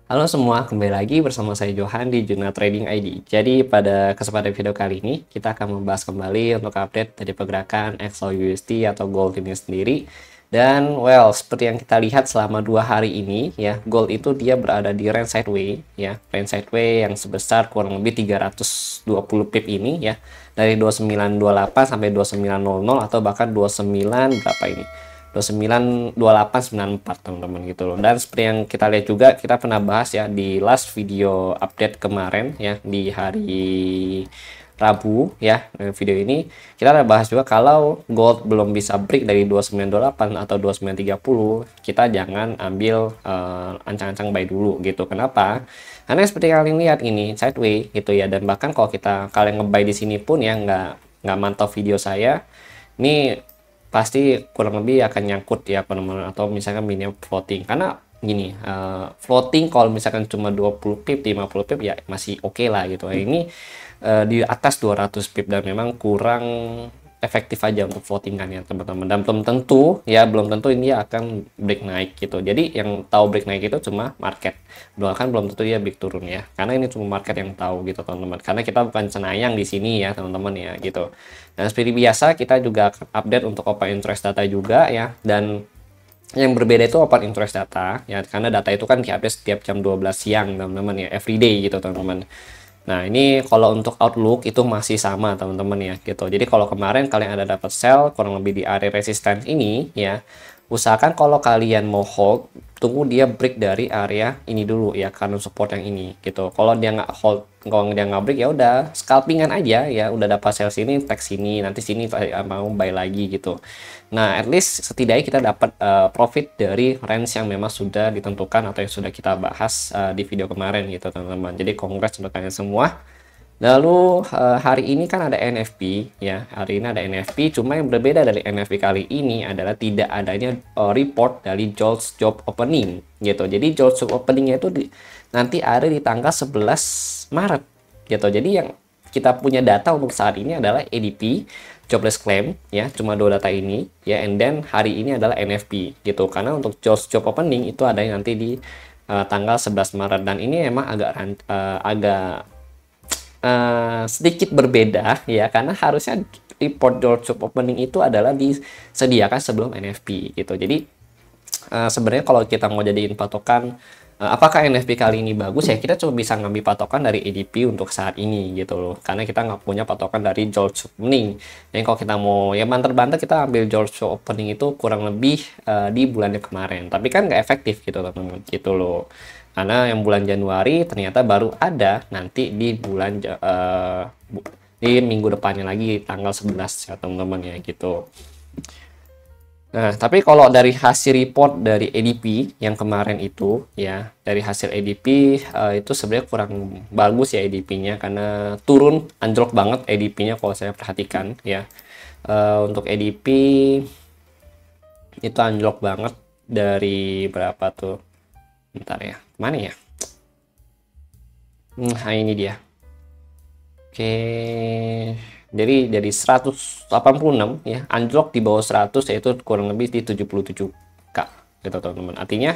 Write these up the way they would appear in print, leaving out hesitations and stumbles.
Halo semua, kembali lagi bersama saya Johan di Juna Trading ID. Jadi pada kesempatan video kali ini kita akan membahas kembali untuk update dari pergerakan XAUUSD atau gold ini sendiri. Dan seperti yang kita lihat selama 2 hari ini ya, gold itu dia berada di range sideways ya, range sideways yang sebesar kurang lebih 320 pip ini ya, dari 2928 sampai 2900 atau bahkan 29 berapa ini? 292894 teman-teman gitu loh. Dan seperti yang kita lihat juga, kita pernah bahas ya di last video update kemarin ya, di hari Rabu ya. Video ini kita udah bahas juga kalau gold belum bisa break dari 2928 atau 2930, kita jangan ambil ancang-ancang buy dulu gitu. Kenapa? Karena seperti kalian lihat ini sideways gitu ya, dan bahkan kalau kalian ngebuy di sini pun ya, nggak mantau video saya, ini pasti kurang lebih akan nyangkut ya teman-teman, atau misalkan minimal floating. Karena gini, floating kalau misalkan cuma 20 pip 50 pip ya masih oke lah gitu. Ini di atas 200 pip dan memang kurang efektif aja untuk floating kan ya teman-teman, dan belum tentu ini akan break naik gitu. Jadi yang tahu break naik itu cuma market, belum tentu dia break turun ya, karena ini cuma market yang tahu gitu teman-teman, karena kita bukan cenayang di sini ya teman-teman ya gitu. Dan seperti biasa kita juga akan update untuk open interest data juga ya, dan yang berbeda itu open interest data ya, karena data itu kan diupdate setiap jam 12 siang teman-teman ya, everyday gitu teman-teman. Nah, ini kalau untuk outlook itu masih sama teman-teman ya gitu. Jadi kalau kemarin kalian ada dapat sell kurang lebih di area resistance ini ya, usahakan kalau kalian mau hold, tunggu dia break dari area ini dulu ya, karena support yang ini gitu. Kalau dia nggak hold, kalau dia nggak break ya udah scalpingan aja ya, udah dapat sell sini, tag sini, nanti sini mau buy lagi gitu. Nah, at least setidaknya kita dapat profit dari range yang memang sudah ditentukan atau yang sudah kita bahas di video kemarin gitu teman-teman. Jadi congrats untuk kalian semua. Lalu hari ini kan ada NFP ya. Hari ini ada NFP, cuma yang berbeda dari NFP kali ini adalah tidak adanya report dari JOLTS job opening gitu. Jadi JOLTS job openingnya itu nanti ada di tanggal 11 Maret gitu. Jadi yang kita punya data untuk saat ini adalah ADP, jobless claim ya, cuma dua data ini ya, and then hari ini adalah NFP gitu. Karena untuk job opening itu ada yang nanti di tanggal 11 Maret, dan ini emang agak sedikit berbeda ya, karena harusnya report job opening itu adalah disediakan sebelum NFP gitu. Jadi sebenarnya kalau kita mau jadiin patokan apakah NFP kali ini bagus ya, kita cuma bisa ngambil patokan dari ADP untuk saat ini gitu loh, karena kita nggak punya patokan dari George Opening. Jadi kalau kita mau ya banter-banter, kita ambil George Opening itu kurang lebih di bulannya kemarin, tapi kan nggak efektif gitu teman-teman gitu loh, karena yang bulan Januari ternyata baru ada nanti di bulan di minggu depannya lagi tanggal 11 ya teman-teman ya gitu. Nah, tapi kalau dari hasil report dari ADP yang kemarin itu ya, dari hasil ADP itu sebenarnya kurang bagus ya ADP-nya, karena turun anjlok banget ADP-nya kalau saya perhatikan ya. Untuk ADP itu anjlok banget dari berapa tuh? Bentar ya, mana ya? Nah, ini dia. Oke, jadi dari 186 ya, anjlok di bawah 100, yaitu kurang lebih di 77k gitu teman-teman. Artinya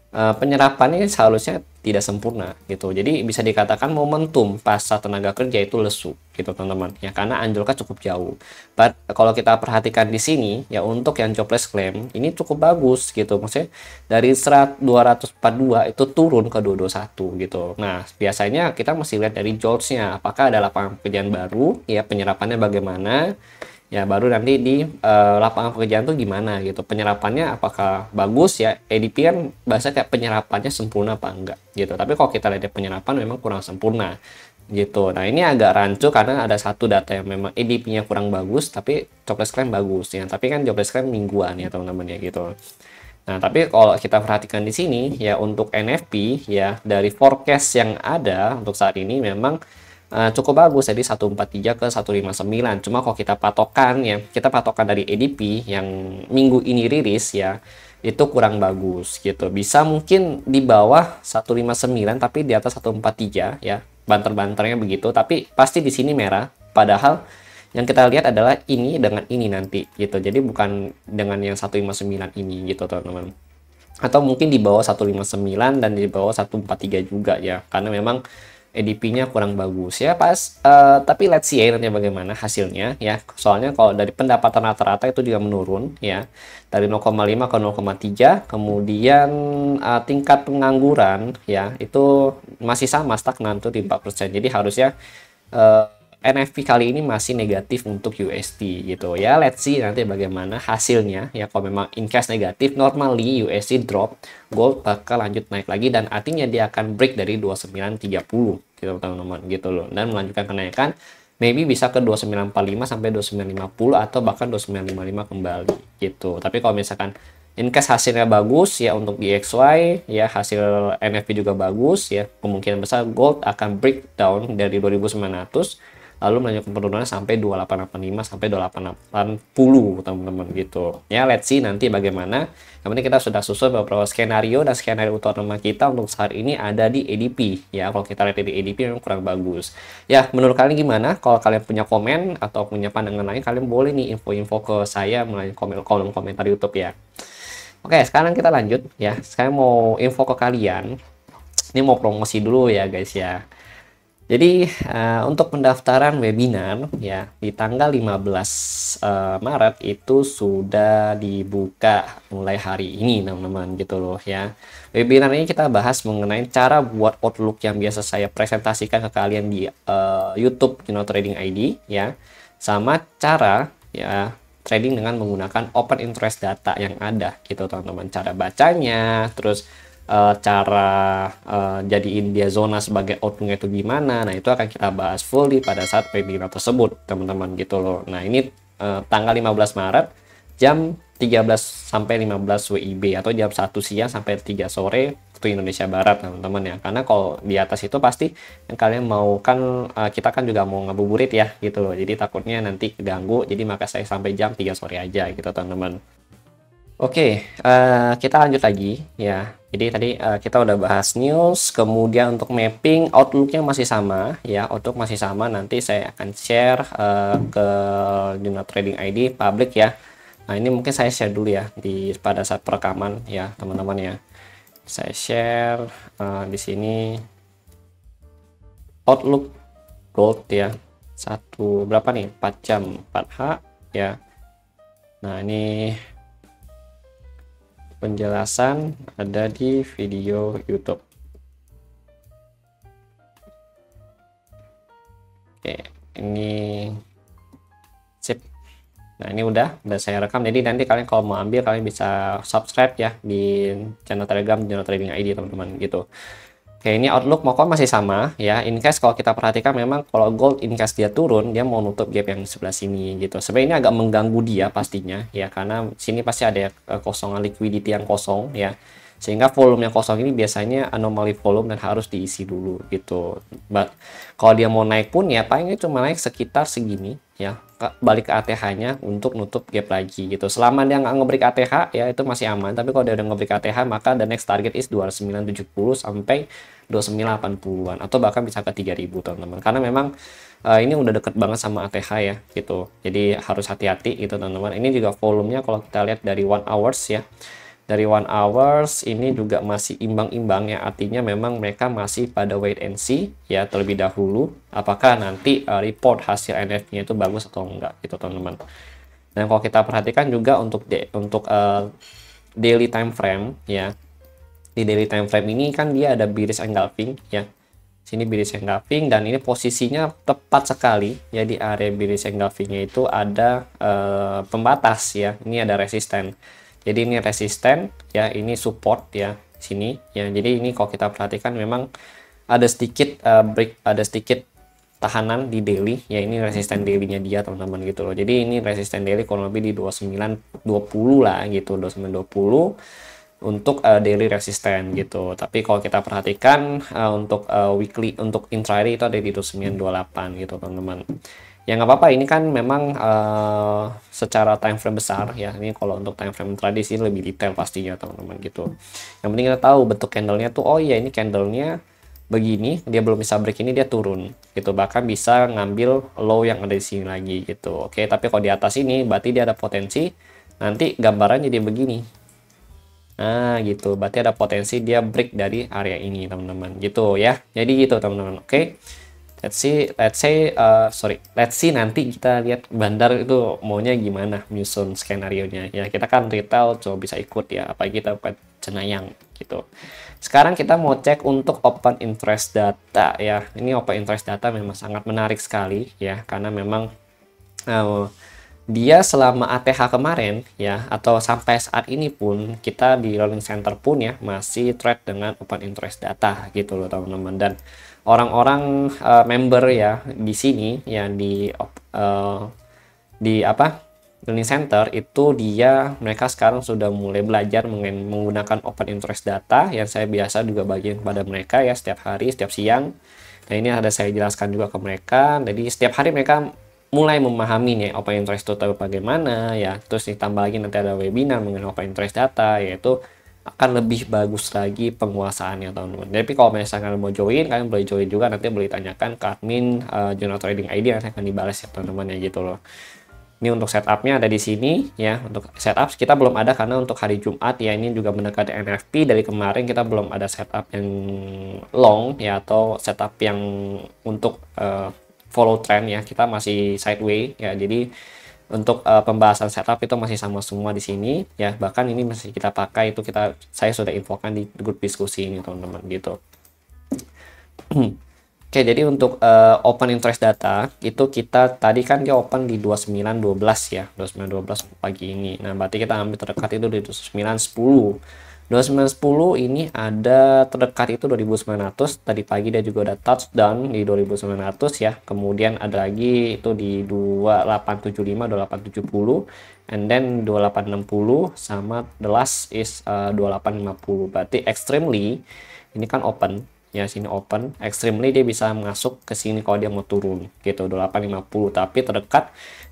penyerapannya seharusnya tidak sempurna gitu. Jadi bisa dikatakan momentum pasar tenaga kerja itu lesu gitu teman-teman ya, karena anjloknya cukup jauh. But kalau kita perhatikan di sini ya, untuk yang jobless claim ini cukup bagus gitu. Maksudnya dari 242 itu turun ke 221 gitu. Nah, biasanya kita mesti lihat dari jobs-nya, apakah ada lapangan pekerjaan baru ya, penyerapannya bagaimana ya, baru nanti di lapangan pekerjaan tuh gimana gitu, penyerapannya apakah bagus ya. ADP kan bahasa kayak penyerapannya sempurna apa enggak gitu, tapi kalau kita lihat penyerapan memang kurang sempurna gitu. Nah, ini agak rancu karena ada satu data yang memang ADP-nya kurang bagus tapi jobless claim bagus ya, tapi kan jobless claim mingguan ya teman-teman ya gitu. Nah, tapi kalau kita perhatikan di sini ya, untuk NFP ya, dari forecast yang ada untuk saat ini memang cukup bagus, jadi 143 ke 159. Cuma kalau kita patokan ya, kita patokan dari ADP yang minggu ini rilis ya, itu kurang bagus gitu. Bisa mungkin di bawah 159 tapi di atas 143 ya. Banter-banternya begitu, tapi pasti di sini merah. Padahal yang kita lihat adalah ini dengan ini nanti gitu. Jadi bukan dengan yang 159 ini gitu teman-teman. atau mungkin di bawah 159 dan di bawah 143 juga ya, karena memang ADP-nya kurang bagus ya pas, tapi let's see ya nanti bagaimana hasilnya ya, soalnya kalau dari pendapatan rata-rata itu juga menurun ya, dari 0,5 ke 0,3, kemudian tingkat pengangguran ya itu masih sama stagnan tuh di 4%, jadi harusnya NFP kali ini masih negatif untuk USD gitu ya. Let's see nanti bagaimana hasilnya ya. Kalau memang in case negatif, normally USD drop, gold bakal lanjut naik lagi dan artinya dia akan break dari 2930 gitu teman-teman gitu loh, dan melanjutkan kenaikan maybe bisa ke 2945 sampai 2950 atau bahkan 2955 kembali gitu. Tapi kalau misalkan in case hasilnya bagus ya untuk di XY ya, hasil NFP juga bagus ya, kemungkinan besar gold akan breakdown dari 2900 lalu melanjutkan penurunan sampai 2885 sampai 2880 teman-teman gitu ya. Let's see nanti bagaimana. Yang penting kita sudah susun beberapa skenario, dan skenario utama kita untuk saat ini ada di ADP ya. Kalau kita lihat di ADP memang kurang bagus ya. Menurut kalian gimana? Kalau kalian punya komen atau punya pandangan lain, kalian boleh nih info-info ke saya melalui kolom komentar YouTube ya. Oke, sekarang kita lanjut ya. Saya mau info ke kalian, ini mau promosi dulu ya guys ya. Jadi untuk pendaftaran webinar ya di tanggal 15 Maret itu sudah dibuka mulai hari ini teman-teman gitu loh ya. Webinar ini kita bahas mengenai cara buat Outlook yang biasa saya presentasikan ke kalian di YouTube Juno Trading ID ya, sama cara ya trading dengan menggunakan open interest data yang ada gitu teman-teman, cara bacanya, terus cara jadiin dia zona sebagai outlooknya itu gimana. Nah itu akan kita bahas full di pada saat webinar tersebut teman-teman gitu loh. Nah ini tanggal 15 Maret jam 13 sampai 15 WIB atau jam 1 siang sampai 3 sore waktu Indonesia Barat teman-teman ya. Karena kalau di atas itu pasti yang kalian mau kan, kita kan juga mau ngabuburit ya gitu loh, jadi takutnya nanti keganggu, jadi maka saya sampai jam 3 sore aja gitu teman-teman. Oke, kita lanjut lagi ya. Jadi tadi kita udah bahas news, kemudian untuk mapping outlooknya masih sama ya, outlook masih sama. Nanti saya akan share ke Juno Trading ID public ya. Nah ini mungkin saya share dulu ya di pada saat perekaman ya teman-teman ya. Saya share di sini outlook gold ya, satu berapa nih, 4 jam 4H ya. Nah ini penjelasan ada di video YouTube. Oke, ini sip. Nah, ini udah saya rekam. Jadi nanti kalian kalau mau ambil, kalian bisa subscribe ya di channel Telegram Juno Trading ID teman-teman gitu. Oke, ini outlook Mokon masih sama ya. In case kalau kita perhatikan memang kalau gold in case dia turun, dia mau nutup gap yang sebelah sini gitu. Sebenarnya ini agak mengganggu dia pastinya ya, karena sini pasti ada kosongan liquidity yang kosong ya. Sehingga volume yang kosong ini biasanya anomali volume dan harus diisi dulu gitu. Kalau dia mau naik pun ya paling cuma naik sekitar segini ya, balik ke ATH-nya untuk nutup gap lagi gitu. Selama dia nggak ngebreak ATH ya itu masih aman, tapi kalau dia udah ngebreak ATH maka the next target is 2970 sampai 2980-an atau bahkan bisa ke 3000 teman-teman. Karena memang ini udah deket banget sama ATH ya gitu. Jadi harus hati-hati gitu teman-teman. Ini juga volumenya kalau kita lihat dari 1 hours ya. Dari 1 hours ini juga masih imbang-imbang ya, artinya memang mereka masih pada wait and see ya terlebih dahulu apakah nanti report hasil NF-nya itu bagus atau enggak gitu teman-teman. Dan kalau kita perhatikan juga untuk daily time frame ya, di daily time frame ini kan dia ada bearish engulfing ya, sini bearish engulfing, dan ini posisinya tepat sekali ya di area bearish engulfingnya itu ada pembatas ya, ini ada resisten. Jadi ini resisten ya, ini support ya sini ya. Jadi ini kalau kita perhatikan memang ada sedikit break, ada sedikit tahanan di daily ya. Ini resisten daily-nya dia teman-teman gitu loh. Jadi ini resisten daily kurang lebih di 2920 lah gitu, 2920 untuk daily resisten gitu. Tapi kalau kita perhatikan untuk weekly, untuk intraday itu ada di 2928 gitu teman-teman. Ya nggak apa-apa, ini kan memang secara time frame besar ya. Ini kalau untuk time frame tradisi lebih detail pastinya teman-teman gitu. Yang penting kita tahu bentuk candlenya tuh, oh iya ini candlenya begini, dia belum bisa break ini, dia turun gitu, bahkan bisa ngambil low yang ada di sini lagi gitu. Oke, tapi kalau di atas ini berarti dia ada potensi nanti gambarannya dia begini Nah, gitu. Berarti ada potensi dia break dari area ini, teman-teman. Gitu ya. Jadi gitu, teman-teman. Oke. Let's see nanti kita lihat bandar itu maunya gimana menyusun skenario-nya. Ya, kita kan retail coba bisa ikut ya, apa kita bukan cenayang gitu. Sekarang kita mau cek untuk open interest data ya. Ini open interest data memang sangat menarik sekali ya, karena memang dia selama ATH kemarin ya, atau sampai saat ini pun kita di learning center pun ya masih trade dengan open interest data gitu loh, teman-teman. Dan orang-orang member ya di sini ya di apa learning center itu mereka sekarang sudah mulai belajar menggunakan open interest data yang saya biasa juga bagiin kepada mereka ya, setiap hari, setiap siang. Nah, ini ada saya jelaskan juga ke mereka. Jadi setiap hari mereka mulai memahami nih open interest data bagaimana ya. Terus ditambah lagi nanti ada webinar mengenai open interest data, yaitu akan lebih bagus lagi penguasaannya, teman-teman. Tapi kalau misalkan mau join, kalian boleh join juga, nanti boleh tanyakan ke admin Journal Trading ID, yang akan dibalas ya, teman-teman ya, gitu loh. Ini untuk setupnya ada di sini ya. Untuk setup kita belum ada karena untuk hari Jumat ya, ini juga mendekati NFP. Dari kemarin kita belum ada setup yang long ya, atau setup yang untuk follow trend ya. Kita masih sideways ya. Jadi untuk pembahasan setup itu masih sama semua di sini ya. Bahkan ini masih kita pakai, itu saya sudah infokan di grup diskusi ini, teman-teman, gitu. Oke, jadi untuk open interest data itu kita tadi kan dia open di 29.12 ya, 29.12 pagi ini. Nah, berarti kita ambil terdekat itu di 29.10. 29.10 ini ada terdekat itu 2.900. Tadi pagi dia juga ada touchdown di 2.900 ya. Kemudian ada lagi itu di 2875, 2870, and then 2860, sama the last is 2850. Berarti extremely ini kan open ya, sini open, extremely dia bisa masuk ke sini kalau dia mau turun gitu 2850, tapi terdekat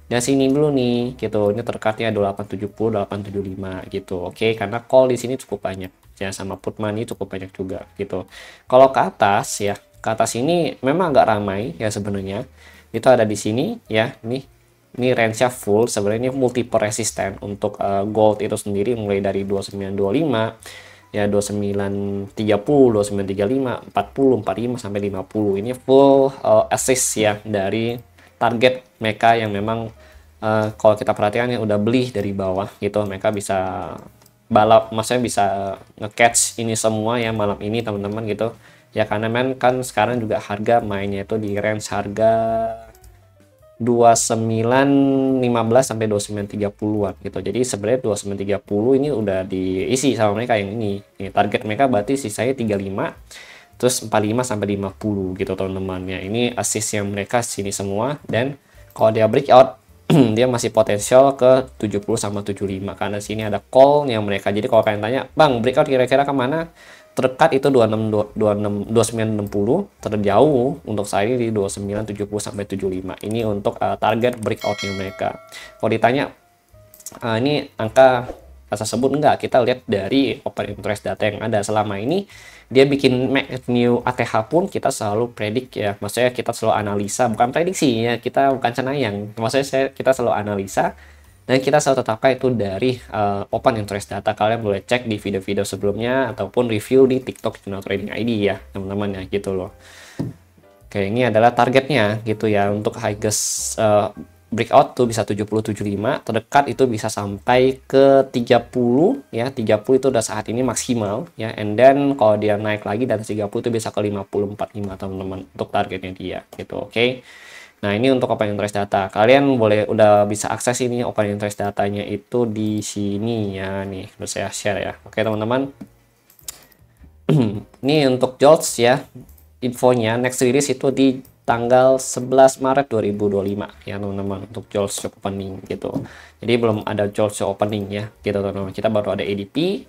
dan sini dulu nih gitu. Ini terdekatnya 2870, 875 gitu. Oke, karena call di sini cukup banyak ya, sama put money cukup banyak juga gitu. Kalau ke atas ya, ke atas ini memang agak ramai ya sebenarnya. Itu ada di sini ya, ini range-nya full sebenarnya, multiple resisten untuk gold itu sendiri mulai dari 2925 ya, 2930, 2935, 40, 45 sampai 50. Ini full assist ya dari target mereka yang memang kalau kita perhatikan ya udah beli dari bawah gitu. Mereka bisa balap, maksudnya bisa nge-catch ini semua ya malam ini, teman-teman, gitu ya, karena kan sekarang juga harga mainnya itu di range harga 29.15 sampai 29.30-an gitu. Jadi sebenarnya 29.30 ini udah diisi sama mereka yang ini. Target mereka berarti sisanya 35, terus 45 sampai 50 gitu, teman-teman ya. Ini assist yang mereka sini semua, dan kalau dia breakout dia masih potensial ke 70 sama 75 karena sini ada call yang mereka. Jadi kalau kalian tanya, "Bang, breakout kira-kira kemana?" Terdekat itu 2960, terjauh untuk saya ini di 2970 sampai 75. Ini untuk target breakoutnya mereka. Kalau ditanya ini angka rasa sebut, enggak, kita lihat dari open interest data yang ada selama ini. Dia bikin make new ATH pun kita selalu predik ya, maksudnya kita selalu analisa, bukan prediksi ya, kita bukan cenayang, maksudnya kita selalu analisa. Dan kita selalu tetapkan itu dari open interest data. Kalian boleh cek di video-video sebelumnya ataupun review di TikTok Journal Trading ID ya, teman-teman ya, gitu loh. Oke, ini adalah targetnya gitu ya. Untuk highest breakout tuh bisa 70-75, terdekat itu bisa sampai ke 30 ya. 30 itu udah saat ini maksimal ya. And then kalau dia naik lagi dari 30 itu bisa ke 50-45, teman-teman, untuk targetnya dia gitu. Oke. Nah, ini untuk open interest data. Kalian udah bisa akses ini open interest datanya itu di sini ya. Nih, udah saya share ya. Oke, teman-teman. Ini untuk JOLTS ya. Infonya next release itu di tanggal 11 Maret 2025 ya, teman-teman, untuk JOLTS opening gitu. Jadi belum ada JOLTS opening ya, gitu, teman-teman. Kita baru ada ADP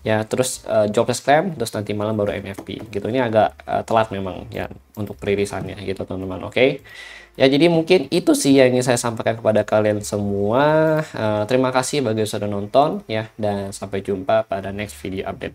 ya, terus jobless claim, terus nanti malam baru NFP gitu. Ini agak telat memang ya untuk peririsannya gitu, teman-teman. Oke. Ya, jadi mungkin itu sih yang ingin saya sampaikan kepada kalian semua. Terima kasih bagi yang sudah nonton ya, dan sampai jumpa pada next video update.